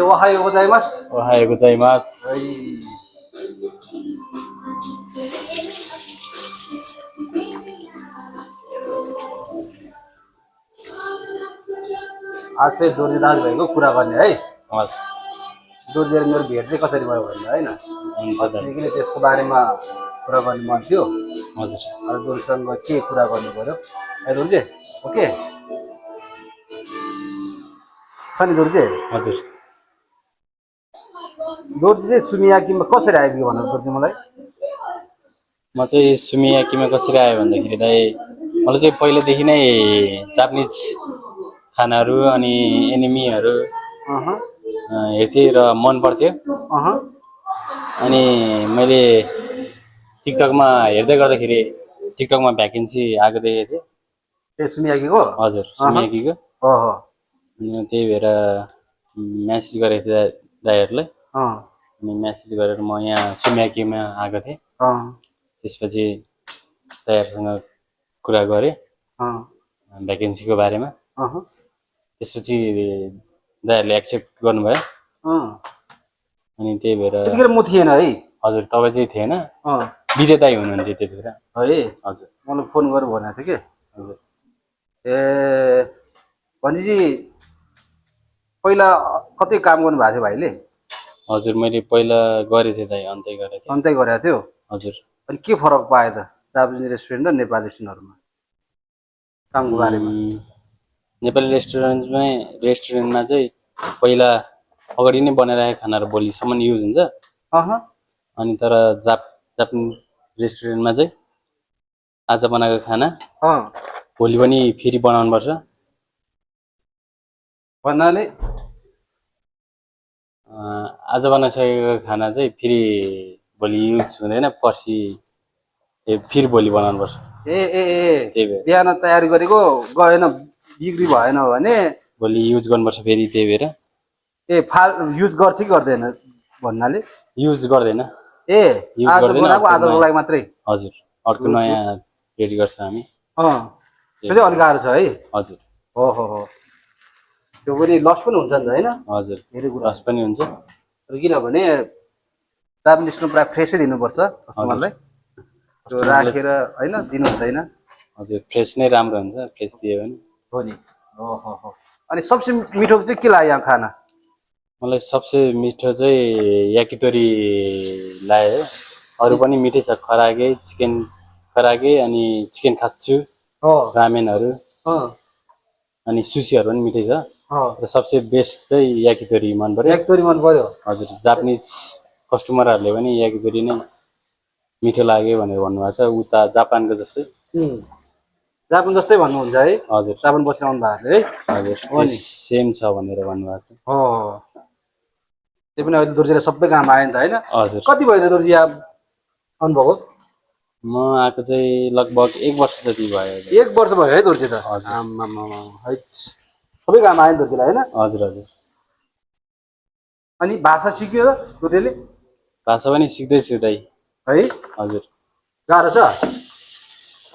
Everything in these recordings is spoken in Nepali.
おはようございます。おはようございまはい。す。आज चाहिँ दोर्जे दाजुभाइको कुरा गर्ने है। हस् दोर्जे र मेरो भेट चाहिँ कसरी भयो भन्दा होइन, हुन्छ दाइ। अस्तिदेखि नै त्यसको बारेमा कुरा गर्ने मन थियो। हजुर अब दोर्जेसँग के कुरा गर्नु पर्यो है दोर्जे? ओके छ नि दोर्जे? हजुर दोर्जे चाहिँ सुमियाकीमा कसरी आइपुग्यो भन्नु दोर्जे मलाई? म चाहिँ सुमियाकीमा कसरी आयो भन्दाखेरि दाइ मलाई चाहिँ पहिलेदेखि नै जापानिज खानाहरू अनि एनिमीहरू अह हेर्थेँ र मन पर्थ्यो। अह अनि मैले टिकटकमा हेर्दै गर्दाखेरि टिकटकमा भ्याकेन्सी आएको देखेको थिएँ। ए सुमियाकीको? हजुर सुमियाकीको। अह अनि त्यही भएर म्यासेज गरेको थिएँ दाइहरूलाई। अह अनि म्यासेज गरेर म यहाँ सुमियाकीमा आएको थिएँ। अह त्यसपछि दाइहरूसँग कुरा गरेँ अह भ्याकेन्सीको बारेमा। अह त्यसपछि दाइहरूले एक्सेप्ट गर्नुभयो। अह अनि त्यही भएर त्यतिखेर म थिएन है। हजुर तपाईँ चाहिँ थिएन, अह विद्या दाइ हुनुहुन्थ्यो त्यतिखेर। है हजुर मलाई फोन गरेर भनेको थियो कि। हजुर ए भनेपछि पहिला कतै काम गर्नु भएको थियो भाइले? हजुर मैले पहिला गरेको थिएँ दाइ, अन्तै गरेको थिएँ। अन्तै गरेको थियो। हजुर अनि के फरक पायो त जापानिज रेस्टुरेन्ट र नेपाली रेस्टुरेन्टहरूमा कामको बारेमा? नेपाली रेस्टुरेन्टमा चाहिँ पहिला अगाडि नै बनाइरहेको खानाहरू भोलिसम्म युज हुन्छ। अह अनि तर जापानिज रेस्टुरेन्टमा चाहिँ आज बनाएको खाना अँ भोलि पनि फेरि बनाउनुपर्छ। भन्नाले आज बनाइसकेको खाना चाहिँ फेरि भोलि युज हुँदैन, पर्सि फेरि भोलि बनाउनुपर्छ। ए ए ए त्यही भएर बिहान तयारी गरेको गएन, बिक्री भएन भने भोलि युज गर्नुपर्छ फेरि। त्यही भएर ए युज गर्छ कि गर्दैन भन्नाले? युज गर्दैन। ए युज आज गर्दैन, बनाएको आजको लागि मात्रै? हजुर अर्को नयाँ रेडी गर्छ हामी। अँ त्यो चाहिँ अलिक गाह्रो छ है। हजुर हो हो हो त्यो पनि लस पनि हुन्छ नि त होइन? हजुर धेरै कुरा रस पनि हुन्छ। किनभने जापानिज प्रायः फ्रेसै दिनुपर्छ कस्टमरलाई, त्यो राखेर होइन दिनु हुँदैन। हजुर फ्रेस नै राम्रो हुन्छ, फ्रेस दियो भने। हो नि। ओहो हो। अनि सबसे मिठो चाहिँ के लाग्यो यहाँ खाना? मलाई सबसे मिठो चाहिँ याकितोरी लाग्यो। अरू पनि मिठै छ, खरागे चिकन खरागे अनि चिकन खात्सु हो रामेनहरू अँ अनि सुसीहरू पनि मिठै छ। अँ र सबसे बेस्ट चाहिँ याकितोरी मन पर्यो। याकितोरी मन पर्यो? हजुर जापानिज कस्टमरहरूले पनि याकितोरी नै मिठो लाग्यो भनेर भन्नुभएको छ, उता जापानको जस्तै। जापान जस्तै भन्नुहुन्छ है? हजुर जापान बसेर आउनु भएको है? हजुर सेम छ भनेर भन्नुभएको छ। हो त्यो पनि अहिले दोर्जेले सबै काम आयो नि त होइन? हजुर कति भयो त दोर्जे यहाँ आउनुभएको? म आएको चाहिँ लगभग 1 वर्ष जति भयो। 1 वर्ष भयो है दोर्जे त? आम्मामा है सबै काम आयो नि दोर्जेलाई होइन? हजुर हजुर अनि भाषा सिक्यो त दोर्जेले? भाषा पनि सिक्दैछु दाइ। है हजुर गाह्रो छ?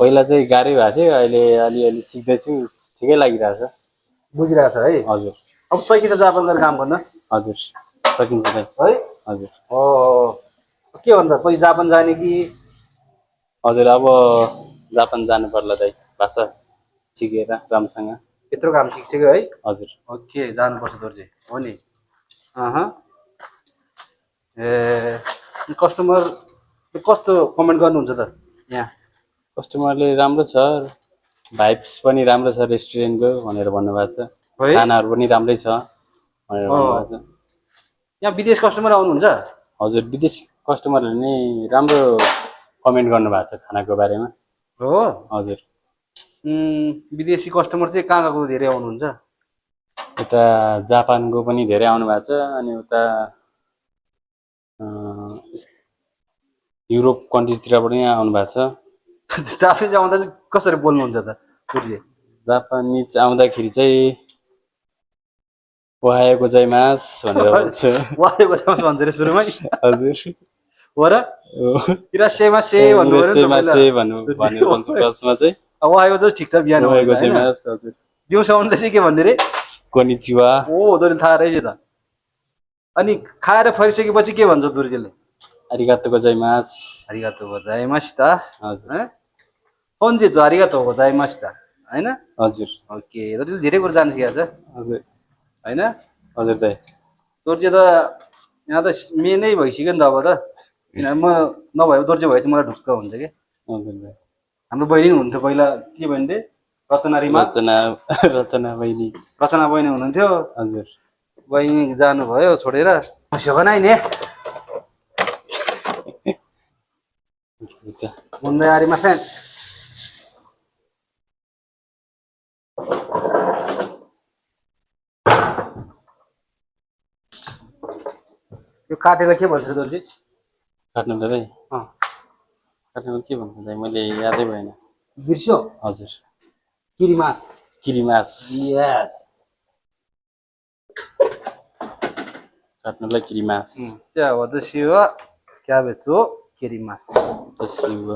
पहिला चाहिँ गाह्रै भएको थियो, अहिले अलिअलि सिक्दैछु, ठिकै लागिरहेछ। बुझिरहेछ है? हजुर अब सकिन्छ जापान गएर काम गर्न? हजुर सकिन्छ दाइ। है हजुर हो के भन्दा पछि जापान जाने कि? हजुर अब जापान जानु पर्ला दाइ, भाषा सिकेर राम्रोसँग। यत्रो काम सिकिसक्यो है? हजुर ओके जानुपर्छ दोर्जे हो नि। अह ए कस्टमर कस्तो कमेन्ट गर्नुहुन्छ त यहाँ? कस्टमरले राम्रो छ, भाइब्स पनि राम्रो छ रेस्टुरेन्टको भनेर भन्नुभएको छ, है? खानाहरू पनि राम्रै छ भनेर भन्नुभएको छ। यहाँ विदेश कस्टमर आउनुहुन्छ? हजुर विदेशी कस्टमरहरूले नै राम्रो कमेन्ट गर्नुभएको छ खानाको बारेमा। हो हजुर विदेशी कस्टमर चाहिँ कहाँ कहाँको धेरै आउनुहुन्छ? उता जापानको पनि धेरै आउनु भएको छ, अनि उता युरोप कन्ट्रिजतिर पनि आउनु भएको छ। जापानिज आउँदा चाहिँ कसरी बोल्नुहुन्छ त दोर्जे? जापानिज आउँदाखेरि चाहिँ ओहायो गोजाइमास भनेर भन्छ। वाहे गोजाइमास भन्छ रे सुरुमै? हजुर हो र? इरासेमासे भन्नु पर्यो नि त भन्नु भनेर भन्छु फर्स्टमा चाहिँ। अब वाहेको चाहिँ ठिक छ बिहान ओहायो होइन? गोजाइमास। हजुर दिउँसो आउँदा चाहिँ के भन्ने रे? कोनिचिवा। ओ दोर्जे थाहा रहेछ त। अनि खाएर फरिसकेपछि के भन्छ दुर्जेले? आरिगातो गोजाइमास। आरिगातो गोजाइमासिता। हजुर फोन्जी छ आरिगातो गोजाइमासिता हैन? हजुर ओके दुर्जेले धेरै कुरा जान्न सिकेको छ हजुर हैन? हजुर दाइ। दुर्जे त यहाँ त मेनै भइसक्यो नि त अब त। किनभने म नभए दुर्जे भए चाहिँ मलाई ढुक्क हुन्छ कि। हजुर दाइ। हाम्रो बहिनी हुनुहुन्थ्यो पहिला के भन्थे रचना रिमा रचना बहिनी। रचना बहिनी हुनुहुन्थ्यो हजुर बहिनी जानुभयो छोडेर खुसी बनाइ नि हुन्छ मुन्दै आरिमा सेन यो काटेर के भन्छ दोर्जी? काट्नु दाइ काट्नु के भन्छ दाइ मैले यादै भएन। बिर्स्यो? हजुर किरिमास। किरिमास। यस काट्नुलाई किरिमास। क्या हो त शिव क्याबेज हो किरिमास। शिव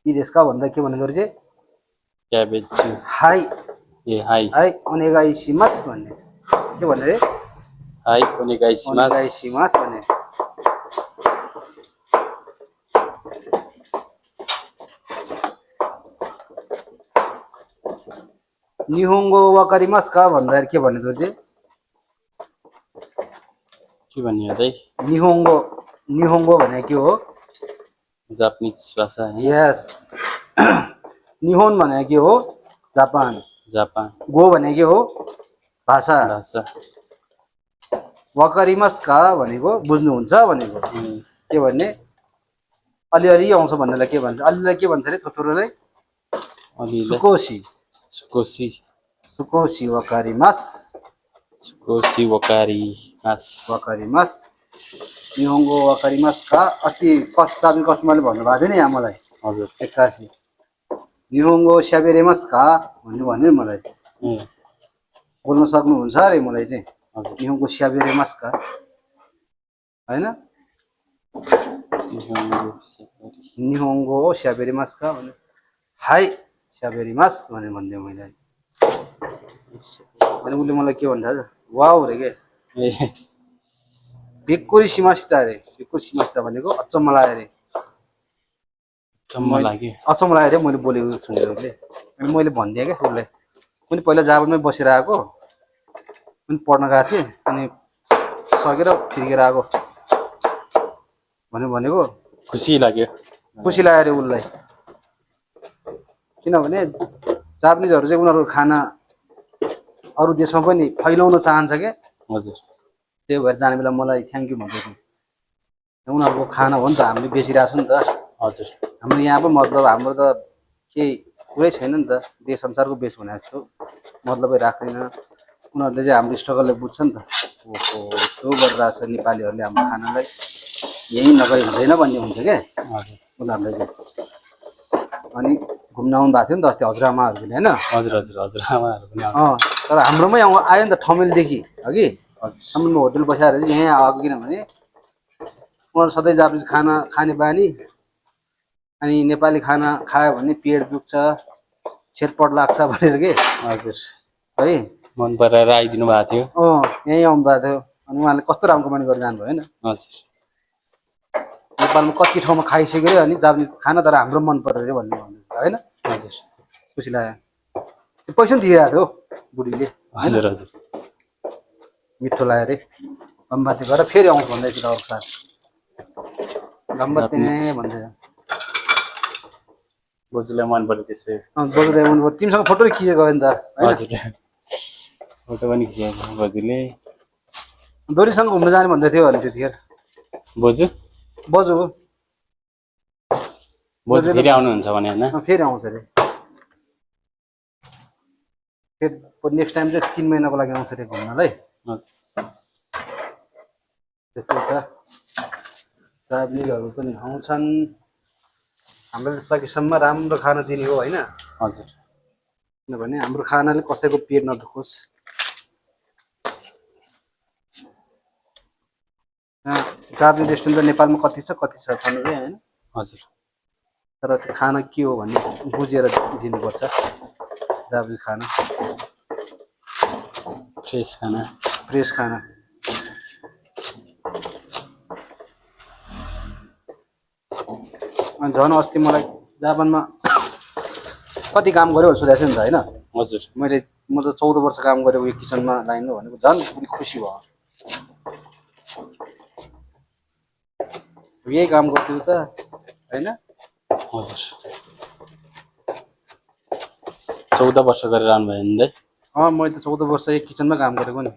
विदेशका भन्दा के भन्ने दोर्जी? क्याबेज हाई ए हाई हाई ओनेगाइसिमास भन्ने के भन्ने रे? हाई ओनेगाइसिमास भन्ने। निहोङ्गो वाकारिमास्का भन्दाखेरि के भन्ने दोर्जे? के भन्ने हो दाइ? निहोङ्गो भने के हो? जापानिज भाषा। यस निहोन भने के हो? जापान। गो भने के हो? भाषा। वाकारिमास्का भनेको बुझ्नुहुन्छ भनेको के भन्ने? अलिअलि आउँछ भन्नेलाई के भन्छ? अलिअलि के भन्छ रे थोथोरोलाई? सुकोसी वाकारिमास। वाकारिमास निहोङ्गो वाकारिमास्का। अस्ति कस्टमरले भन्नुभएको थियो नि यहाँ मलाई। हजुर एक्कासी निहोङ्गो स्याबेरेमास्का भन्नु मलाई बोल्न सक्नुहुन्छ अरे मलाई चाहिँ निहोङ्गो स्याबेरेमास्का हैन? निहोङ्गो स्याबेरेमास्का भन्नु हाई स्याबेरिमास भनेर भनिदियो मैले। अनि उसले मलाई के भन्छ वाउ रे के भिक्कुरी सिमास्ता अरे। भिक्कुरी सिमास्ता भनेको अचम्म लाग्यो अरे। अचम्म लाग्यो अरे मैले बोलेको सुनेर उसले। अनि मैले भनिदिएँ क्या उसलाई। पनि पहिला जापानमै बसेर आएको पनि पढ्न गएको थिएँ अनि सकेर फिर्केर आएको भनेको खुसी लाग्यो अरे उसलाई। किनभने जापानिजहरू चाहिँ उनीहरूको खाना अरू देशमा पनि फैलाउन चाहन्छ क्या। हजुर त्यही भएर जाने बेला मलाई थ्याङ्क यू भन्दै थिएँ। उनीहरूको खाना हो नि त हामीले बेचिरहेको छु नि त। हजुर हाम्रो यहाँ पो मतलब हाम्रो त केही कुरै छैन नि त। देश संसारको बेच भने जस्तो मतलबै राख्दैन। उनीहरूले चाहिँ हाम्रो स्ट्रगललाई बुझ्छ नि त। ओहो यस्तो गरिरहेको छ नेपालीहरूले हाम्रो खानालाई यही नगरी हुँदैन भन्ने हुन्छ क्या उनीहरूले चाहिँ। अनि घुम्न आउनु भएको थियो नि त अस्ति हजुरआमाहरू पनि होइन? हजुरआमाहरू पनि तर हाम्रोमै आयो नि त ठमेलदेखि अघि ठमेलमा होटल बसाएर चाहिँ यहाँ आएको। किनभने उनीहरू सधैँ जापानिज खाना खाने बानी। अनि नेपाली खाना खायो भने पेट दुख्छ छेरपट लाग्छ भनेर के। हजुर है मन पराएर आइदिनु भएको थियो। यहीँ आउनु भएको थियो। अनि उहाँले कस्तो राम्रो कमेन्ट गरेर जानुभयो होइन? हजुर नेपालमा कति ठाउँमा खाइसक्यो अरे अनि जापानिज खाना तर हाम्रो मन पऱ्यो अरे भन्ने भन्नुहुन्छ होइन? हजुर खुसी लाग्यो। त्यो पैसा पनि दिइरहेको थियो बुढीले। हजुर मिठो लाग्यो अरे। गम्बाते गरेर फेरि आउँछ भन्दै थियो अरू साथ गम्बाते नै भन्दै। बोजूलाई मन पऱ्यो त्यसै। बोजूलाई मन पऱ्यो। तिमीसँग फोटो खिचेको हो नि त? हजुर फोटो पनि खिचेको बोजूले। दोरीसँग घुम्न जाने भन्दै थियो भने त्यतिखेर बोजू फेरि आउनुहुन्छ भने होइन? फेरि आउँछ अरे। फेरि नेक्स्ट टाइम चाहिँ 3 महिनाको लागि आउँछ अरे घुम्नलाई। त्यस्तै छ। ट्राभलिङहरू पनि आउँछन्। हामीले सकेसम्म राम्रो खाना दिने हो होइन? हजुर किनभने हाम्रो खानाले कसैको पेट नदुखोस्। जापानिज रेस्टुरेन्ट त नेपालमा कति छ छन् कि होइन? हजुर तर त्यो खाना के हो भन्ने बुझेर दिनुपर्छ। जापानिज खाना फ्रेस खाना अनि झन् अस्ति मलाई जापानमा कति काम गऱ्यो भनेर सोधेको थियो नि त होइन हजुर म त 14 वर्ष काम गरेको यो किचनमा लाइनमा भनेको झन् पुरै खुसी भयो यही काम गर्थ्यो त होइन हजुर 14 वर्ष गरेर आउनुभयो नि दाइ मैले त 14 वर्ष एक किचनमा काम गरेको नि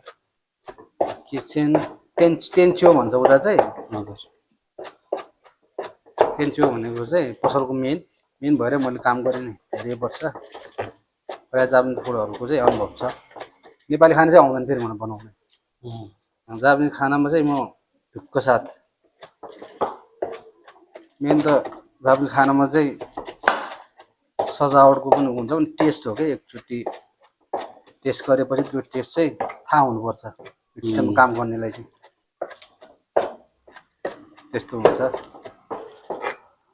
किचन टेन्च्यो भन्छ उता चाहिँ हजुर टेन्च्यो भनेको चाहिँ पसलको मेन भएर मैले काम गरेँ नि धेरै वर्ष प्रायः जापानिज फुडहरूको चाहिँ अनुभव छ नेपाली खाना चाहिँ आउँदैन फेरि मलाई बनाउन जापानिज खानामा चाहिँ म ढुक्क साथ मेन त जापानिज खानामा चाहिँ सजावटको पनि हुन्छ नि टेस्ट हो क्या एकचोटि टेस्ट गरेपछि त्यो टेस्ट चाहिँ थाहा हुनुपर्छ किचनमा काम गर्नेलाई चाहिँ त्यस्तो हुन्छ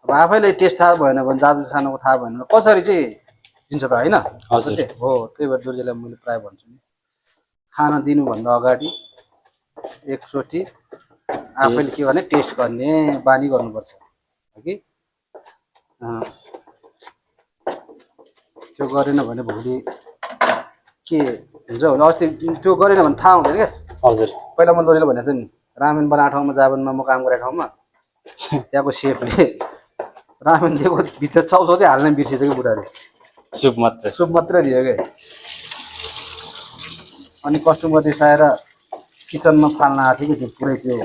अब आफैले टेस्ट थाहा भएन भने जापानिज खानाको थाहा भएन भने कसरी चाहिँ दिन्छ त होइन हजुर हो त्यही भएर दुर्जेलाई मैले प्रायः भन्छु नि खाना दिनुभन्दा अगाडि एकचोटि आफैले के भने टेस्ट गर्ने बानी गर्नुपर्छ हो कि त्यो गरेन भने भोलि के हुन्छ होला अस्ति त्यो गरेन भने थाहा हुँदैन क्या हजुर पहिला मैले दोरीले भनेको थिएँ नि रामेन बनाएको ठाउँमा जापानमा म काम गरेको ठाउँमा त्यहाँको सेफले रामेन दिएको भित्र चाउचाउ चाहिँ हाल्न बिर्सिन्छ कि बुढाले सुप मात्रै दियो क्या अनि कस्टमर रिसाएर किचनमा फाल्न आएको थियो कि त्यो पुरै त्यो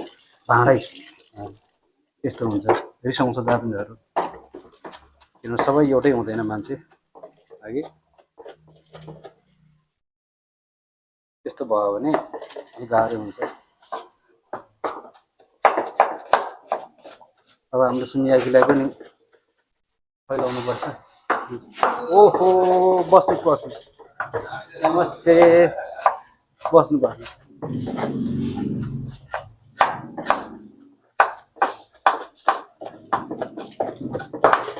भाँडै त्यस्तो हुन्छ रिसाउँछ जापानिजहरू किनभने सबै एउटै हुँदैन मान्छे है त्यस्तो भयो भने अलिक गाह्रो हुन्छ अब हाम्रो सुनियाकीलाई पनि फैलाउनु पर्छ ओहो बस्नुहोस् नमस्ते बस्नु पर्छ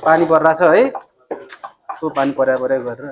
पानी परिरहेछ है त्यो पानी पर्या गरेर